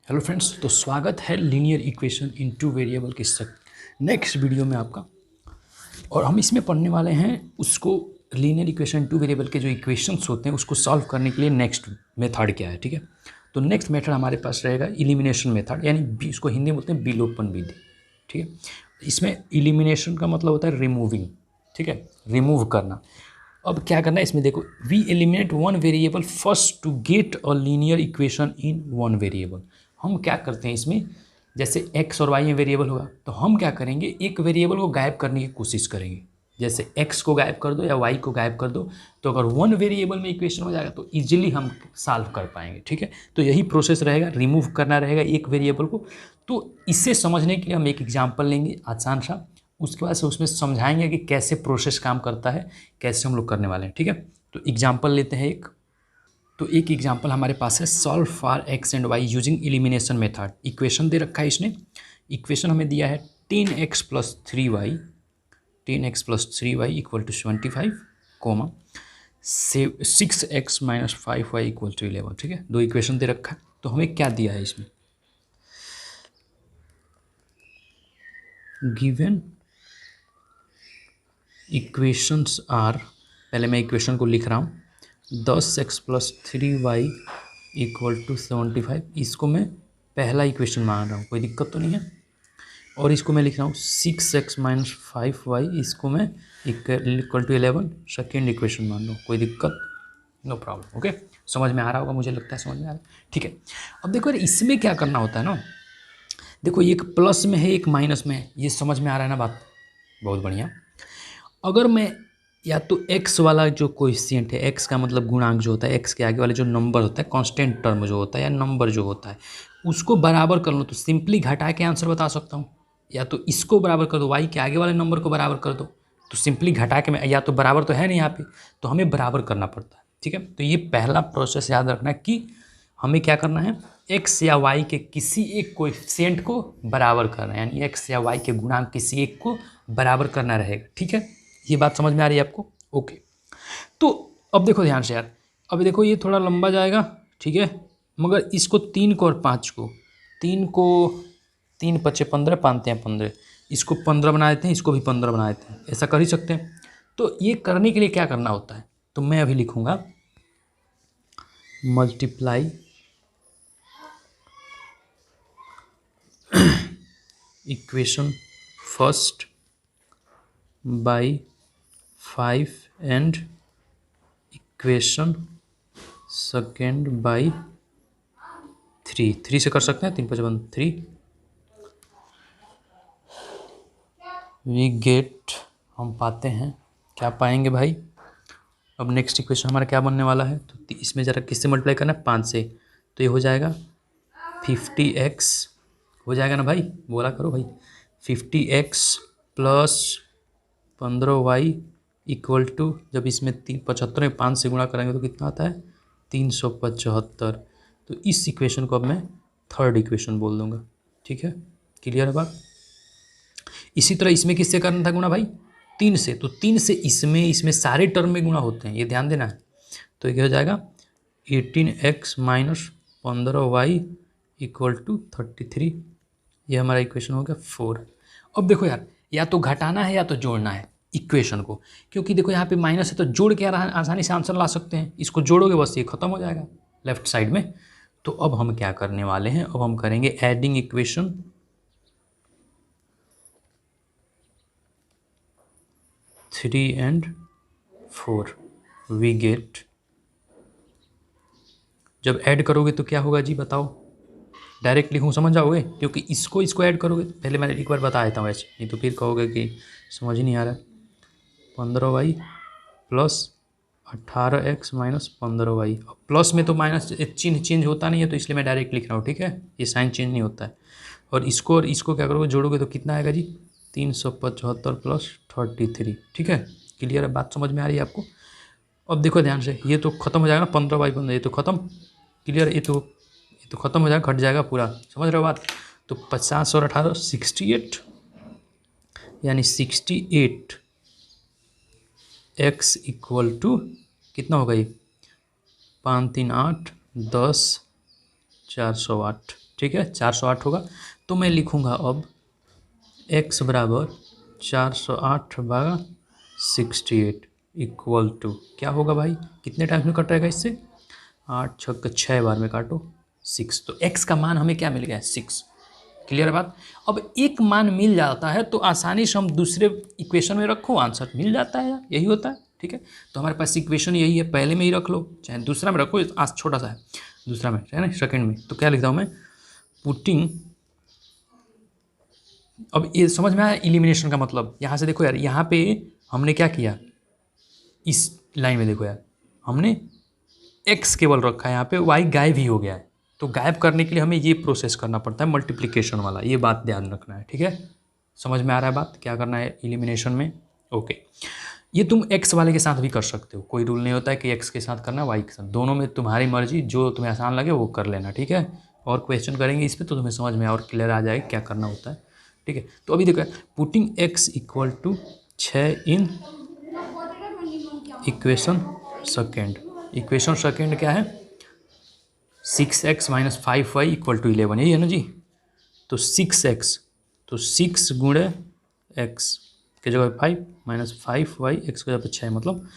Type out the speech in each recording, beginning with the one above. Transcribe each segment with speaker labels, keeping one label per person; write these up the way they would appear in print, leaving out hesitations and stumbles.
Speaker 1: Hello friends, तो स्वागत है लीनियर इक्वेशन इन टू वेरिएबल के नेक्स्ट वीडियो में आपका। और हम इसमें पढ़ने वाले हैं उसको लीनियर इक्वेशन टू वेरिएबल के जो इक्वेशंस होते हैं उसको सॉल्व करने के लिए नेक्स्ट मेथड क्या है। ठीक है, तो नेक्स्ट मेथड हमारे पास रहेगा इलिमिनेशन मेथड, यानी इसको हिंदी में बोलते हैं विलोपन विधि। ठीक है, इसमें इलिमिनेशन का मतलब होता है रिमूविंग। ठीक है, रिमूव करना। अब क्या करना है इसमें, देखो, we eliminate one variable first to get a linear equation in one variable. हम क्या करते हैं इसमें, जैसे x और y में वेरिएबल होगा तो हम क्या करेंगे, एक वेरिएबल को गायब करने की कोशिश करेंगे। जैसे x को गायब कर दो या y को गायब कर दो, तो अगर वन वेरिएबल में इक्वेशन हो जाएगा तो इजीली हम सॉल्व कर पाएंगे। ठीक है, तो यही प्रोसेस रहेगा, रिमूव करना रहेगा एक वेरिएबल को। तो इसे समझने के लिए हम एक एग्जाम्पल लेंगे आसान सा, उसके बाद से उसमें समझाएंगे कि कैसे प्रोसेस काम करता है, कैसे हम लोग करने वाले हैं। ठीक है, तो एग्जाम्पल लेते हैं एक। तो एक एग्जाम्पल हमारे पास है, solve for x and y using elimination method. Equation दे रखा है इसने, इक्वेशन हमें दिया है 10x + 3y, 10x + 3y = 75, coma 6x - 5y = 11। ठीक है, दो इक्वेशन दे रखा है। तो हमें क्या दिया है इसमें, गिवन इक्वेशंस आर, पहले मैं इक्वेशन को लिख रहा हूँ, 10x + 3y = 75। इसको मैं पहला इक्वेशन मान रहा हूँ, कोई दिक्कत तो नहीं है। और इसको मैं लिख रहा हूँ 6x - 5y, इसको मैं = 11, सेकेंड इक्वेशन मान रहा हूँ, कोई दिक्कत, नो प्रॉब्लम। ओके, समझ में आ रहा होगा, मुझे लगता है समझ में आ रहा है। ठीक है, अब देखो यार, इसमें क्या करना होता है ना, देखो एक प्लस में है एक माइनस में है, ये समझ में आ रहा है ना बात, बहुत बढ़िया। अगर मैं या तो x वाला जो कोएफिशिएंट है, x का मतलब गुणांक जो होता है, x के आगे वाले जो नंबर होता है, कांस्टेंट टर्म जो होता है या नंबर जो होता है, उसको बराबर कर लो तो सिंपली घटा के आंसर बता सकता हूँ। या तो इसको बराबर कर दो, y के आगे वाले नंबर को बराबर कर दो, तो सिंपली घटा के मैं, या तो बराबर तो है नहीं यहाँ पे, तो हमें बराबर करना पड़ता है। ठीक है, तो ये पहला प्रोसेस याद रखना है कि हमें क्या करना है, x या y के किसी एक कोएफिशिएंट को बराबर करना है, यानी x या y के गुणांक किसी एक को बराबर करना रहेगा। ठीक है, ये बात समझ में आ रही है आपको? ओके, तो अब देखो ध्यान से यार, अब देखो ये थोड़ा लंबा जाएगा। ठीक है, मगर इसको 3 को और 5 को, 3 को 3 × 5 = 15, पानते हैं 15, इसको 15 बना देते हैं, इसको भी 15 बना देते हैं, ऐसा कर ही सकते हैं। तो ये करने के लिए क्या करना होता है, तो मैं अभी लिखूंगा multiply equation first by 5 and equation second by 3। 3 से कर सकते हैं, 3 × 5 = 3। वी गेट, हम पाते हैं, क्या पाएंगे भाई, अब नेक्स्ट इक्वेशन हमारा क्या बनने वाला है, तो इसमें ज़रा किससे मल्टीप्लाई करना है, 5 से, तो ये हो जाएगा 50x, हो जाएगा ना भाई, बोला करो भाई, 50x + 15y = जब इसमें 75 में 5 से गुणा करेंगे तो कितना आता है, 375। तो इस इक्वेशन को अब मैं थर्ड इक्वेशन बोल दूंगा। ठीक है, क्लियर है बात। इसी तरह इसमें किससे करना था गुणा भाई, 3 से, तो 3 से इसमें सारे टर्म में गुणा होते हैं, ये ध्यान देना है। तो ये हो जाएगा 18x - 15y = 33, ये हमारा इक्वेशन हो गया 4। अब देखो यार, या तो घटाना है या तो जोड़ना है इक्वेशन को, क्योंकि देखो यहाँ पे माइनस है तो जोड़ के आसानी से आंसर ला सकते हैं, इसको जोड़ोगे बस ये खत्म हो जाएगा लेफ्ट साइड में। तो अब हम क्या करने वाले हैं, अब हम करेंगे adding equation 3 and 4, we get, जब ऐड करोगे तो क्या होगा जी बताओ, डायरेक्ट लिखूँ समझ जाओगे, क्योंकि इसको ऐड करोगे, पहले मैं एक बार बता देता हूँ ऐसे, नहीं तो फिर कहोगे कि समझ ही नहीं आ रहा है। 15y + 18x - 15y, प्लस में तो माइनस चिन्ह चेंज होता नहीं है, तो इसलिए मैं डायरेक्ट लिख रहा हूँ। ठीक है, ये साइन चेंज नहीं होता है। और इसको क्या करोगे, जोड़ोगे तो कितना आएगा जी, 375 + 33। ठीक है, क्लियर है बात, समझ में आ रही है आपको। अब देखो ध्यान से, ये तो खत्म हो जाएगा ना, 15/15, ये तो खत्म, क्लियर, ये तो खत्म हो जाएगा, घट जाएगा पूरा, समझ रहे हो बात। तो 50 और 18 68, यानी 68x = कितना होगा ये, 5 3 8 10 408। ठीक है, 408 होगा। तो मैं लिखूँगा अब x बराबर 408/68 इक्वल टू क्या होगा भाई, कितने टाइम्स में कट रहेगा इससे, 8 छक्के 6 बार में काटो 6। तो x का मान हमें क्या मिल गया है, 6। क्लियर है बात। अब एक मान मिल जाता है तो आसानी से हम दूसरे इक्वेशन में रखो, आंसर मिल जाता है, यही होता है। ठीक है, तो हमारे पास इक्वेशन यही है, पहले में ही रख लो, चाहे दूसरा में रखो, आज छोटा सा है, दूसरा में है ना, सेकंड में। तो क्या लिखता हूँ मैं, पुटिंग, अब ये समझ में आया इलिमिनेशन का मतलब। यहाँ से देखो यार, यहाँ पे हमने क्या किया, इस लाइन में देखो यार, हमने x केवल रखा है, यहाँ पे y गायब ही हो गया है। तो गायब करने के लिए हमें ये प्रोसेस करना पड़ता है, मल्टीप्लिकेशन वाला, ये बात ध्यान रखना है। ठीक है, समझ में आ रहा है बात, क्या करना है इलिमिनेशन में। ओके, ये तुम x वाले के साथ भी कर सकते हो, कोई रूल नहीं होता है कि x के साथ करना y के साथ, दोनों में तुम्हारी मर्जी, जो तुम्हें आसान लगे वो कर लेना। ठीक है, और क्वेश्चन करेंगे इस पर तो तुम्हें समझ में और क्लियर आ जाएगा क्या करना होता है। ठीक है, तो अभी देखो, putting x equal to 6 in equation second. Equation second क्या है, 6x minus 5y equal to 11, यही है ना जी। तो 6x, तो 6 गुणे x के जगह 5 माइनस 5y x के जगह पे 6, मतलब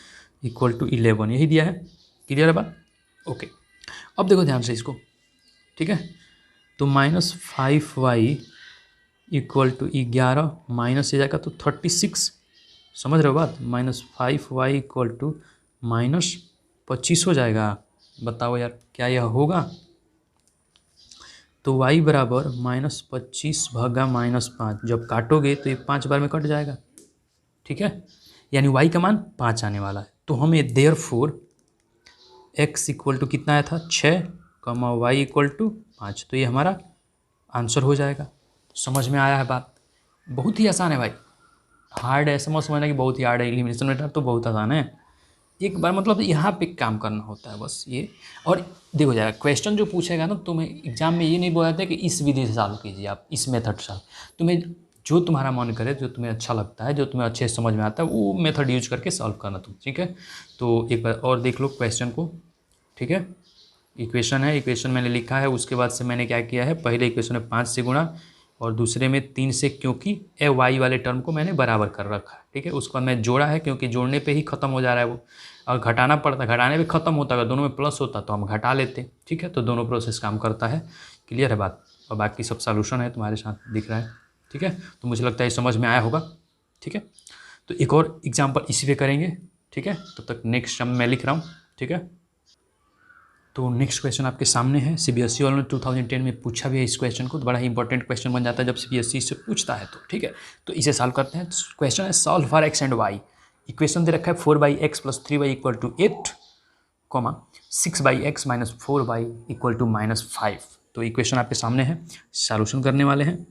Speaker 1: इक्वल टू 11, यही दिया है। क्लियर है बात। ओके, अब देखो ध्यान से इसको। ठीक है, तो minus 5y equal to 11 minus से जाएगा तो 36, समझ रहे हो बात। Minus 5y equal to minus 25 हो जाएगा। बताओ यार क्या यह होगा। तो y बराबर -25/-5, जब काटोगे तो ये 5 बार में कट जाएगा। ठीक है, यानी y का मान 5 आने वाला है। तो हमें देयरफॉर x इक्वल टू कितना आया था, 6, y इक्वल टू 5, तो ये हमारा आंसर हो जाएगा। समझ में आया है बात, बहुत ही आसान है भाई, हार्ड है समझ समझना कि बहुत ही हार्ड है, एलिमिनेशन मेथड तो बहुत आसान है। एक बार मतलब यहाँ पे काम करना होता है बस ये। और देखो जाएगा क्वेश्चन जो पूछेगा ना, तुम्हें एग्जाम में ये नहीं बोला जाता है कि इस विधि से सॉल्व कीजिए, आप इस मेथड से, तुम्हें जो तुम्हारा मन करे, जो तुम्हें अच्छा लगता है, जो तुम्हें अच्छे से समझ में आता है, वो मेथड यूज करके सॉल्व करना तुम। ठीक है, तो एक बार और देख लो क्वेश्चन को। ठीक है, इक्वेशन है, इक्वेशन मैंने लिखा है, उसके बाद से मैंने क्या किया है, पहले इक्वेशन में 5 से गुणा और दूसरे में 3 से, क्योंकि ए वाई वाले टर्म को मैंने बराबर कर रखा है। ठीक है, उसके बाद मैं जोड़ा है, क्योंकि जोड़ने पे ही खत्म हो जा रहा है वो, और घटाना पड़ता, घटाने पे खत्म होता है, दोनों में प्लस होता तो हम घटा लेते। ठीक है, तो दोनों प्रोसेस काम करता है। क्लियर है बात, और बाकी सब सॉल्यूशन है तुम्हारे साथ दिख रहा है। ठीक है, तो मुझे लगता है समझ में आया होगा। ठीक है, तो एक और एग्जाम्पल इसी पे करेंगे। ठीक है, तब तक नेक्स्ट मैं लिख रहा हूँ। ठीक है, तो नेक्स्ट क्वेश्चन आपके सामने है, सीबीएसई वालों ने 2010 में पूछा भी है इस क्वेश्चन को, तो बड़ा ही इंपॉर्टेंट क्वेश्चन बन जाता है जब सीबीएसई से पूछता है तो। ठीक है, तो इसे सॉल्व करते हैं। क्वेश्चन है solve for x and y. Equation दे रखा है 4/x + 3y equal to 8, 6/x - 4y equal to -5। तो इक्वेशन आपके सामने है, सॉल्यूशन करने वाले हैं।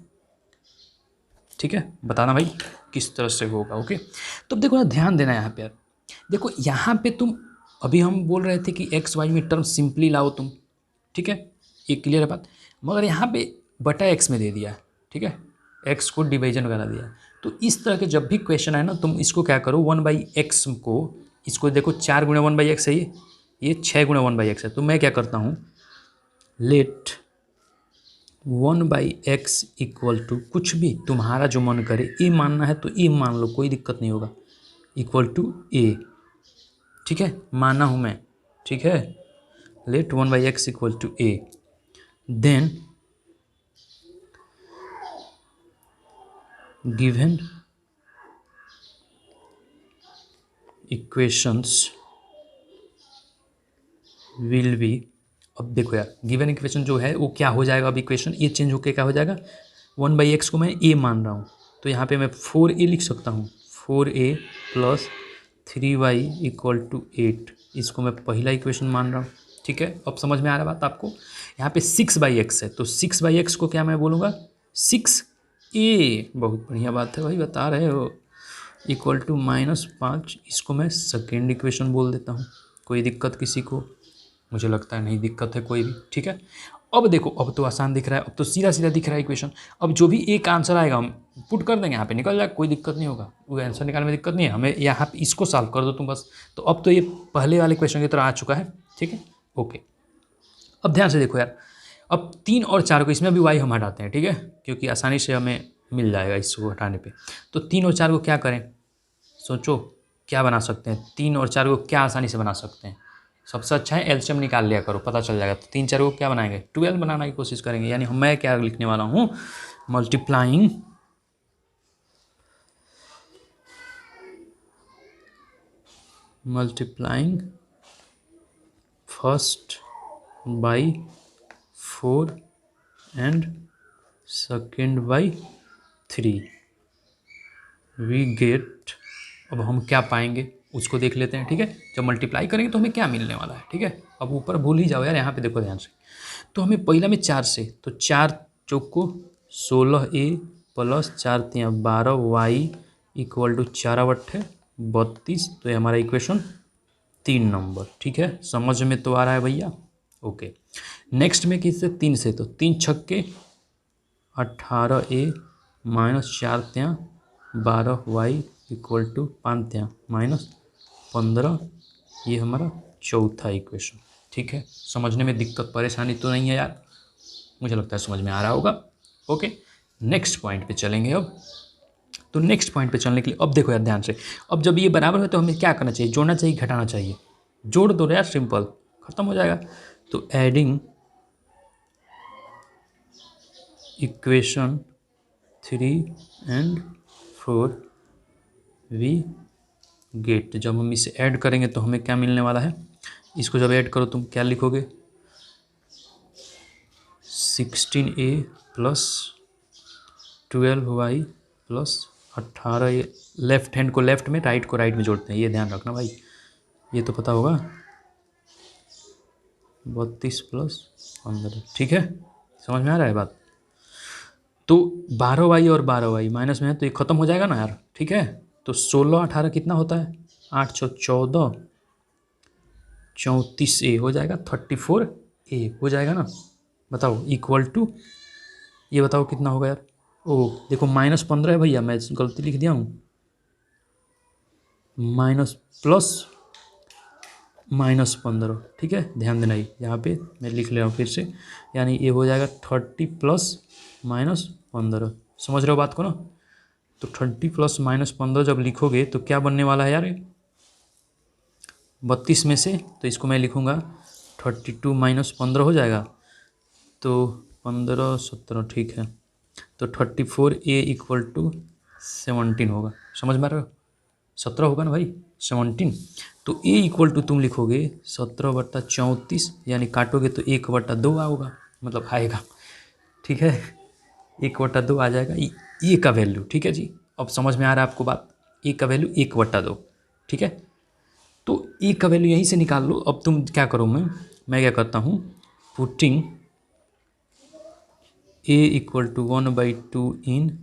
Speaker 1: ठीक है, बताना भाई किस तरह से होगा। ओके, तो अब देखो ना, ध्यान देना यहाँ पे यार, देखो यहाँ पे तुम, अभी हम बोल रहे थे कि एक्स वाई में टर्म सिंपली लाओ तुम। ठीक है, ये क्लियर है बात, मगर यहाँ पे बटा एक्स में दे दिया है। ठीक है, एक्स को डिवीजन वगैरह दिया है। तो इस तरह के जब भी क्वेश्चन है ना, तुम इसको क्या करो, 1/x को, इसको देखो 4 × 1/x है, ये 6 × 1/x है। तो मैं क्या करता हूँ, लेट 1/x इक्वल टू कुछ भी तुम्हारा जो मन करे, ए मानना है तो ए मान लो, कोई दिक्कत नहीं होगा, इक्वल टू ए। ठीक है, माना हूँ मैं। ठीक है, let 1/x equal to A, then given equations will be, अब देखो यार, गिवन इक्वेशन जो है वो क्या हो जाएगा, अब इक्वेशन ये चेंज होकर क्या हो जाएगा, 1/x को मैं ए मान रहा हूँ, तो यहाँ पे मैं 4a लिख सकता हूँ, 4a + 3y इक्वल टू 8, इसको मैं पहला इक्वेशन मान रहा हूँ। ठीक है, अब समझ में आ रहा बात आपको। यहाँ पे 6/x है, तो 6/x को क्या मैं बोलूँगा, 6a, बहुत बढ़िया बात है भाई, बता रहे हो, इक्वल टू -5, इसको मैं सेकेंड इक्वेशन बोल देता हूँ। कोई दिक्कत किसी को, मुझे लगता है नहीं दिक्कत है कोई भी। ठीक है, अब देखो, अब तो आसान दिख रहा है, अब तो सीधा सीधा दिख रहा है इक्वेशन। अब जो भी एक आंसर आएगा हम पुट कर देंगे, यहाँ पे निकल जाएगा, कोई दिक्कत नहीं होगा, वो आंसर निकालने में दिक्कत नहीं है हमें, यहाँ पे इसको सॉल्व कर दो तुम बस। तो अब तो ये पहले वाले क्वेश्चन की तरह आ चुका है। ठीक है, ओके, अब ध्यान से देखो यार, अब 3 और 4 को इसमें भी y हम हटाते हैं, ठीक है, क्योंकि आसानी से हमें मिल जाएगा इसको हटाने पे। तो 3 और 4 को क्या करें, सोचो क्या बना सकते हैं, 3 और 4 को क्या आसानी से बना सकते हैं। सबसे अच्छा है एलसीएम निकाल लिया करो, पता चल जाएगा। तो 3 4 को क्या बनाएंगे, 12 बनाने की कोशिश करेंगे। यानी मैं क्या लिखने वाला हूँ, multiplying first by 4 and second by 3 we get. अब हम क्या पाएंगे उसको देख लेते हैं, ठीक है। जब मल्टीप्लाई करेंगे तो हमें क्या मिलने वाला है, ठीक है। अब ऊपर भूल ही जाओ यार, यहाँ पे देखो ध्यान से। तो हमें पहला में 4 से, तो 4 चौको 16a प्लस 4 तिया 12y इक्वल टू 4 × 8 32। तो ये हमारा इक्वेशन 3 नंबर, ठीक है। समझ में तो आ रहा है भैया, ओके। नेक्स्ट में किससे, 3 से, तो 3 छक्के 18a माइनस 4 तिया 12y इक्वल टू 5 तिया माइनस 15। ये हमारा चौथा इक्वेशन, ठीक है। समझने में दिक्कत परेशानी तो नहीं है यार, मुझे लगता है समझ में आ रहा होगा, ओके। नेक्स्ट पॉइंट पे चलेंगे अब। तो नेक्स्ट पॉइंट पे चलने के लिए अब देखो यार ध्यान से, अब जब ये बराबर है तो हमें क्या करना चाहिए, जोड़ना चाहिए, घटाना चाहिए। जोड़ दो यार, सिंपल, खत्म हो जाएगा। तो adding equation 3 and 4 we get. जब हम इसे ऐड करेंगे तो हमें क्या मिलने वाला है, इसको जब ऐड करो तुम क्या लिखोगे, 16a plus 12y plus 18a। Left hand को लेफ्ट में, राइट को राइट में जोड़ते हैं, ये ध्यान रखना भाई, ये तो पता होगा। 32 प्लस 15, ठीक है, समझ में आ रहा है बात। तो 12y और 12y माइनस में है तो ये खत्म हो जाएगा ना यार, ठीक है। तो 16 18 कितना होता है, 8 6 14 34a हो जाएगा, 34a हो जाएगा ना। बताओ इक्वल टू, ये बताओ कितना होगा यार। ओ देखो -15 है भैया, मैं गलती लिख दिया हूँ, माइनस प्लस -15, ठीक है, ध्यान देना। ही यहाँ पे मैं लिख ले रहा हूँ फिर से, यानी ये हो जाएगा 30 प्लस -15। समझ रहे हो बात को ना। तो 30 प्लस -15 जब लिखोगे तो क्या बनने वाला है यार, 32 में से, तो इसको मैं लिखूँगा 32 - 15 हो जाएगा, तो 15 17, ठीक है। तो 34a इक्वल टू 17 होगा, समझ में आ रहा हो, 17 होगा ना भाई, 17। तो a इक्वल टू तुम लिखोगे 17/34, यानी काटोगे तो 1/2 होगा, मतलब आएगा, ठीक है, 1/2 आ जाएगा ए का वैल्यू, ठीक है जी। अब समझ में आ रहा है आपको बात, ए का वैल्यू 1/2, ठीक है। तो ए का वैल्यू यहीं से निकाल लो। अब तुम क्या करो, मैं क्या करता हूँ, putting a equal to 1/2 in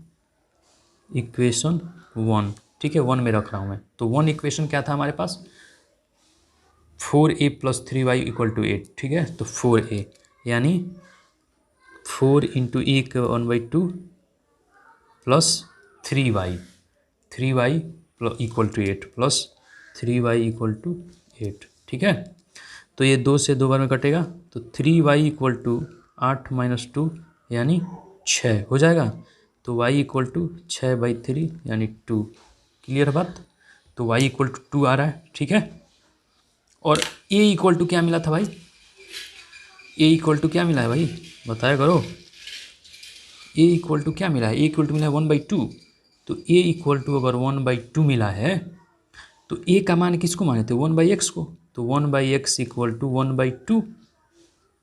Speaker 1: equation 1, ठीक है, 1 में रख रहा हूँ मैं। तो 1 इक्वेशन क्या था हमारे पास, 4a plus 3y equal to 8, ठीक है। तो 4a यानी 4 इंटू ए का 1/2 plus 3y equal to 8 plus 3y equal to 8, ठीक है। तो ये 2 से 2 बार में कटेगा, तो 3y इक्वल टू 8 - 2 यानी 6 हो जाएगा। तो y इक्वल टू 6/3 यानी 2। क्लियर बात। तो y इक्वल टू 2 आ रहा है, ठीक है। और a इक्वल टू क्या मिला था भाई, a इक्वल टू क्या मिला है भाई, बताया करो। a इक्वल टू क्या मिला है, a इक्वल टू मिला है 1/2। तो a इक्वल टू अगर 1/2 मिला है तो a का मान किसको माने थे, 1/x को। तो 1/x इक्वल टू 1/2,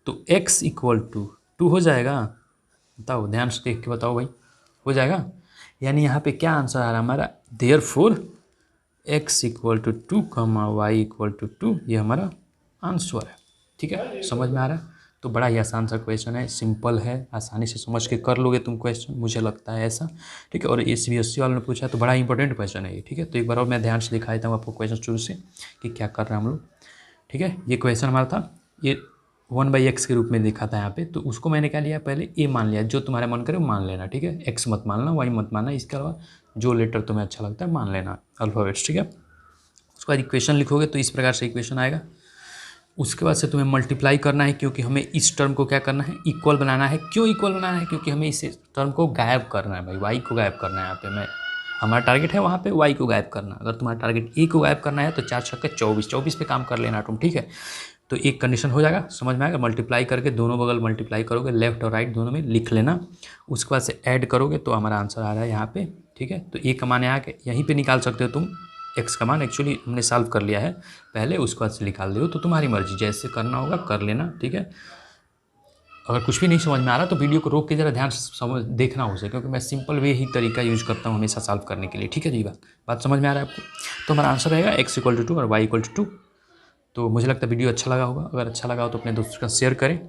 Speaker 1: तो x इक्वल टू 2 हो जाएगा। बताओ ध्यान से देख के बताओ भाई, हो जाएगा। यानी यहाँ पे क्या आंसर आ रहा है हमारा, therefore x equal to 2, y equal to 2, ये हमारा आंसर है, ठीक है। समझ में आ रहा है। तो बड़ा ही आसान सा क्वेश्चन है, सिंपल है, आसानी से समझ के कर लोगे तुम क्वेश्चन, मुझे लगता है ऐसा, ठीक है। और SBSC वालों ने पूछा तो बड़ा इंपॉर्टेंट क्वेश्चन है ये, ठीक है। तो एक बार और मैं ध्यान से दिखा देता हूँ आपको क्वेश्चन शुरू से कि क्या कर रहे हैं हम लोग, ठीक है। ये क्वेश्चन हमारा था, ये 1/x के रूप में लिखा था यहाँ पे, तो उसको मैंने क्या लिया, पहले a मान लिया, जो तुम्हारा मन करे वो मान लेना, ठीक है। x मत मानना, y मत मानना, इसके अलावा जो लेटर तुम्हें अच्छा लगता है मान लेना, अल्फ़ाबेट्स, ठीक है। उसके बाद इक्वेशन लिखोगे तो इस प्रकार से इक्वेशन आएगा, उसके बाद से तुम्हें मल्टीप्लाई करना है, क्योंकि हमें इस टर्म को क्या करना है, इक्वल बनाना है। क्यों इक्वल बनाना है? क्योंकि हमें इस टर्म को गायब करना है भाई, वाई को गायब करना है। यहाँ पे हमारा टारगेट है वहाँ पे वाई को गायब करना। अगर तुम्हारा टारगेट ए को गायब करना है तो 4 छक्के 24, 24 पे काम कर लेना तुम, ठीक है। तो एक कंडीशन हो जाएगा, समझ में आएगा। मल्टीप्लाई करके दोनों बगल मल्टीप्लाई करोगे, लेफ्ट और राइट दोनों में लिख लेना। उसके बाद से ऐड करोगे तो हमारा आंसर आ रहा है यहाँ पे, ठीक है। तो ए का मान आके यहीं पे निकाल सकते हो तुम, एक्स का मान एक्चुअली हमने सॉल्व कर लिया है पहले, उसके बाद से निकाल दो। तो तुम्हारी मर्जी, जैसे करना होगा कर लेना, ठीक है। अगर कुछ भी नहीं समझ में आ रहा तो वीडियो को रोक के जरा ध्यान से देखना उसे, क्योंकि मैं सिंपल वे ही तरीका यूज़ करता हूँ हमेशा सॉल्व करने के लिए, ठीक है जी। बात समझ में आ रहा है आपको? तो हमारा आंसर रहेगा x=2 और y=2। तो मुझे लगता है वीडियो अच्छा लगा होगा। अगर अच्छा लगा हो तो अपने दोस्तों का शेयर करें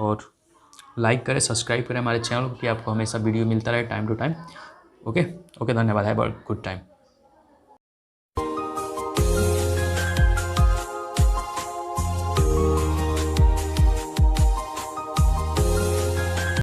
Speaker 1: और लाइक करें, सब्सक्राइब करें हमारे चैनल को, कि आपको हमेशा वीडियो मिलता रहे टाइम टू टाइम। ओके, धन्यवाद। Have a good time.